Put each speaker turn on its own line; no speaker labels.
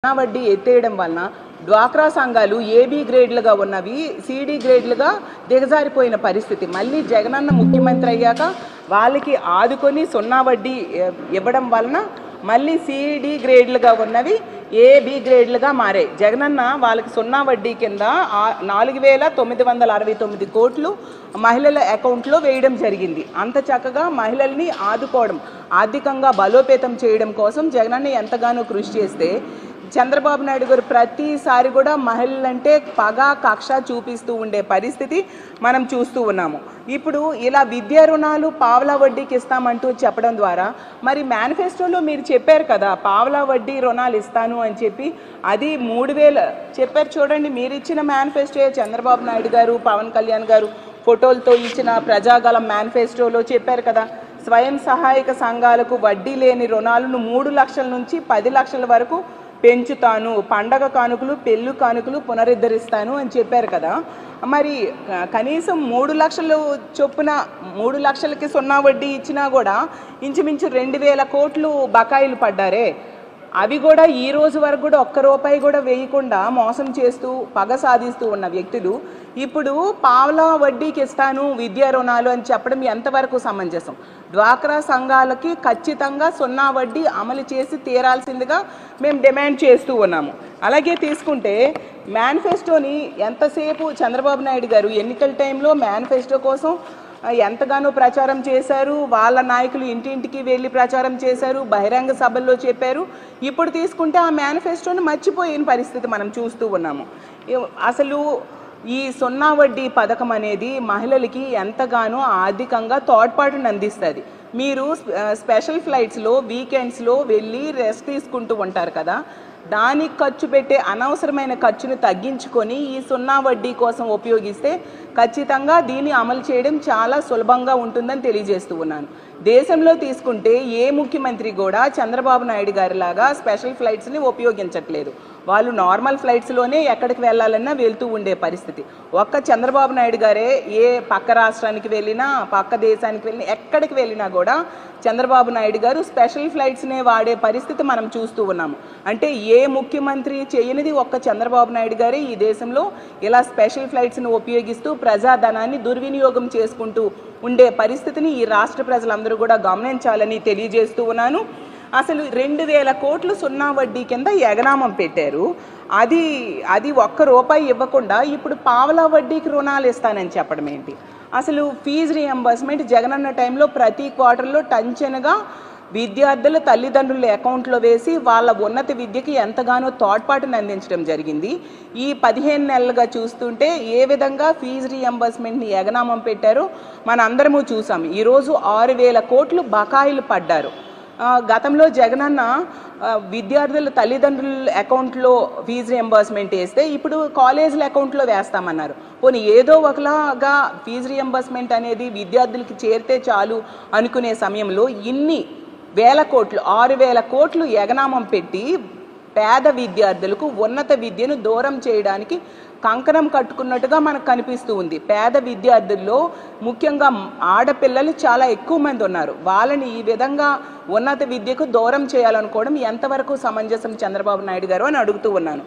వడ్డీ ఎత్తేయడం వలన డ్వాక్రా సంఘాలు ఏబీ గ్రేడ్లుగా ఉన్నవి సిడి గ్రేడ్లుగా దిగజారిపోయిన పరిస్థితి. మళ్ళీ జగనన్న ముఖ్యమంత్రి అయ్యాక వాళ్ళకి ఆదుకొని సున్నా వడ్డీ ఇవ్వడం వలన మళ్ళీ సిడి గ్రేడ్లుగా ఉన్నవి ఏబీ గ్రేడ్లుగా మారాయి. జగనన్న వాళ్ళకి సున్నా వడ్డీ కింద 4,969 కోట్లు మహిళల అకౌంట్లో వేయడం జరిగింది. అంత చక్కగా మహిళల్ని ఆదుకోవడం, ఆర్థికంగా బలోపేతం చేయడం కోసం జగనన్న ఎంతగానో కృషి చేస్తే చంద్రబాబు నాయుడు గారు ప్రతిసారి కూడా మహిళలంటే పగ కక్ష చూపిస్తూ ఉండే పరిస్థితి మనం చూస్తూ ఉన్నాము. ఇప్పుడు ఇలా విద్యా రుణాలు పావలా వడ్డీకి ఇస్తామంటూ చెప్పడం ద్వారా మరి మేనిఫెస్టోలో మీరు చెప్పారు కదా పావలా వడ్డీ రుణాలు ఇస్తాను అని చెప్పి, అది 3,000 చెప్పారు. చూడండి, మీరు ఇచ్చిన మేనిఫెస్టో చంద్రబాబు నాయుడు గారు పవన్ కళ్యాణ్ గారు ఫోటోలతో ఇచ్చిన ప్రజాగలం మేనిఫెస్టోలో చెప్పారు కదా, స్వయం సహాయక సంఘాలకు వడ్డీ లేని రుణాలను 3 లక్షల నుంచి 10 లక్షల వరకు పెంచుతాను, పండగ కానుకలు పెళ్ళు కానుకలు పునరుద్ధరిస్తాను అని చెప్పారు కదా. మరి కనీసం 3 లక్షలు చొప్పున 3 లక్షలకి సున్నా వడ్డీ ఇచ్చినా కూడా ఇంచుమించు 2,000 కోట్లు బకాయిలు పడ్డారే. అవి కూడా ఈ రోజు వరకు కూడా ఒక్క రూపాయి కూడా వేయకుండా మోసం చేస్తూ పగ సాధిస్తూ ఉన్న వ్యక్తులు ఇప్పుడు పావలా వడ్డీకి ఇస్తాను విద్యా రుణాలు అని చెప్పడం ఎంతవరకు సమంజసం? డ్వాక్రా సంఘాలకి ఖచ్చితంగా సున్నా వడ్డీ అమలు చేసి తీరాల్సిందిగా మేము డిమాండ్ చేస్తూ ఉన్నాము. అలాగే తీసుకుంటే మేనిఫెస్టోని ఎంతసేపు చంద్రబాబు నాయుడు గారు ఎన్నికల టైంలో మేనిఫెస్టో కోసం ఎంతగానో ప్రచారం చేశారు, వాళ్ళ నాయకులు ఇంటింటికి వెళ్ళి ప్రచారం చేశారు, బహిరంగ సభల్లో చెప్పారు. ఇప్పుడు తీసుకుంటే ఆ మేనిఫెస్టోని మర్చిపోయిన పరిస్థితి మనం చూస్తూ ఉన్నాము. అసలు ఈ సున్నా వడ్డీ పథకం అనేది మహిళలకి ఎంతగానో ఆర్థికంగా తోడ్పాటును అందిస్తుంది. మీరు స్పెషల్ ఫ్లైట్స్లో వీకెండ్స్లో వెళ్ళి రెస్ట్ తీసుకుంటూ ఉంటారు కదా, దానికి ఖర్చు పెట్టే అనవసరమైన ఖర్చును తగ్గించుకొని ఈ సున్నా వడ్డీ కోసం ఉపయోగిస్తే ఖచ్చితంగా దీన్ని అమలు చేయడం చాలా సులభంగా ఉంటుందని తెలియజేస్తూ ఉన్నాను. దేశంలో తీసుకుంటే ఏ ముఖ్యమంత్రి కూడా చంద్రబాబు నాయుడు గారిలాగా స్పెషల్ ఫ్లైట్స్ని ఉపయోగించట్లేదు. వాళ్ళు నార్మల్ ఫ్లైట్స్లోనే ఎక్కడికి వెళ్ళాలన్నా వెళ్తూ ఉండే పరిస్థితి. ఒక్క చంద్రబాబు నాయుడు గారే ఏ పక్క రాష్ట్రానికి వెళ్ళినా పక్క దేశానికి వెళ్ళినా ఎక్కడికి వెళ్ళినా కూడా చంద్రబాబు నాయుడు గారు స్పెషల్ ఫ్లైట్స్నే వాడే పరిస్థితి మనం చూస్తూ ఉన్నాము. అంటే ఏ ముఖ్యమంత్రి చేయనిది ఒక్క చంద్రబాబు నాయుడు గారే ఈ దేశంలో ఇలా స్పెషల్ ఫ్లైట్స్ని ఉపయోగిస్తూ ప్రజాధనాన్ని దుర్వినియోగం చేసుకుంటూ ఉండే పరిస్థితిని ఈ రాష్ట్ర ప్రజలందరూ కూడా గమనించాలని తెలియజేస్తూ ఉన్నాను. అసలు 2,000 కోట్లు సున్నా వడ్డీ కింద ఎగనామం పెట్టారు. అది ఒక్క రూపాయి ఇవ్వకుండా ఇప్పుడు పావలా వడ్డీకి రుణాలు ఇస్తానని చెప్పడం ఏంటి? అసలు ఫీజు రియంబర్స్మెంట్ జగనన్న టైంలో ప్రతి క్వార్టర్లో టంచెనగా విద్యార్థుల తల్లిదండ్రుల అకౌంట్లో వేసి వాళ్ళ ఉన్నత విద్యకి ఎంతగానో తోడ్పాటును అందించడం జరిగింది. ఈ 15 నెలలుగా చూస్తుంటే ఏ విధంగా ఫీజు రియంబర్స్మెంట్ని ఎగనామం పెట్టారో మన అందరము చూసాం. ఈరోజు 6,000 కోట్లు బకాయిలు పడ్డారు. గతంలో జగనన్న విద్యార్థుల తల్లిదండ్రుల అకౌంట్లో ఫీజు రియంబర్స్మెంట్ వేస్తే ఇప్పుడు కాలేజీల అకౌంట్లో వేస్తామన్నారు. పోనీ ఏదో ఒకలాగా ఫీజు రియంబర్స్మెంట్ అనేది విద్యార్థులకి చేరితే చాలు అనుకునే సమయంలో ఇన్ని వేల కోట్లు 6,000 కోట్లు ఎగనామం పెట్టి పేద విద్యార్థులకు ఉన్నత విద్యను దూరం చేయడానికి కంకణం కట్టుకున్నట్టుగా మనకు కనిపిస్తూ ఉంది. పేద విద్యార్థుల్లో ముఖ్యంగా ఆడపిల్లలు చాలా ఎక్కువ మంది ఉన్నారు. వాళ్ళని ఈ విధంగా ఉన్నత విద్యకు దూరం చేయాలనుకోవడం ఎంతవరకు సమంజసం చంద్రబాబు నాయుడు గారు అని అడుగుతూ ఉన్నాను.